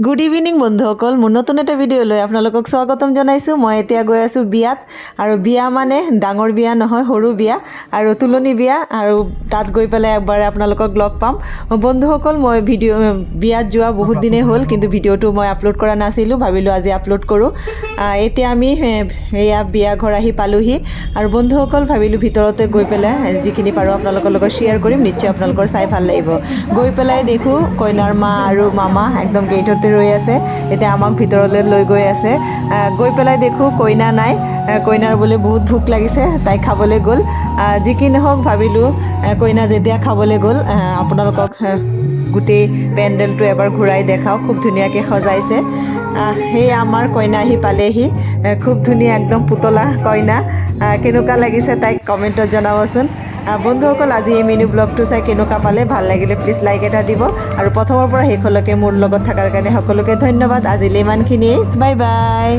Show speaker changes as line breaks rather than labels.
Good evening বন্ধুসকল, মোৰ নতুন এটা ভিডিঅ' লৈ আপোনালোকক স্বাগতম জনাইছোঁ। মই এতিয়া গৈ আছোঁ বিয়াত, আৰু বিয়া মানে ডাঙৰ বিয়া নহয়, সৰু বিয়া আৰু তুলনি বিয়া, আৰু তাত গৈ পেলাই একবাৰ আপোনালোকক লগ পাম। বন্ধুসকল, মই বিয়াত যোৱা বহুত দিনেই হ'ল, কিন্তু ভিডিঅ'টো মই আপলোড কৰা নাছিলোঁ, ভাবিলোঁ আজি আপলোড কৰোঁ। এতিয়া আমি এয়া বিয়া ঘৰ আহি পালোহি, আৰু বন্ধুসকল ভাবিলোঁ ভিতৰতে গৈ পেলাই যিখিনি পাৰোঁ আপোনালোকৰ লগত শ্বেয়াৰ কৰিম। নিশ্চয় আপোনালোকৰ চাই ভাল লাগিব। গৈ পেলাই দেখোঁ কইনাৰ মা আৰু মামা একদম গেটতে ৰৈ আছে। এতিয়া আমাক ভিতৰলৈ লৈ গৈ আছে। গৈ পেলাই দেখোঁ কইনা নাই। কইনাৰ বোলে বহুত ভোক লাগিছে, তাই খাবলৈ গ'ল। যি কি নহওক, ভাবিলোঁ কইনা যেতিয়া খাবলৈ গ'ল, আপোনালোকক গোটেই পেণ্ডেলটো এবাৰ ঘূৰাই দেখাওঁ। খুব ধুনীয়াকৈ সজাইছে। সেই আমাৰ কইনা আহি পালেহি। খুব ধুনীয়া, একদম পুতলা কইনা। কেনেকুৱা লাগিছে তাইক কমেণ্টত জনাবচোন। বন্ধুসকল, আজি এই মিনি ব্লগটো চাই কেনেকুৱা পালে, ভাল লাগিলে প্লিজ লাইক এটা দিব, আৰু প্ৰথমৰ পৰা শেষলৈকে মোৰ লগত থকাৰ কাৰণে সকলোকে ধন্যবাদ। আজিলৈ ইমানখিনিয়েই। Bye bye.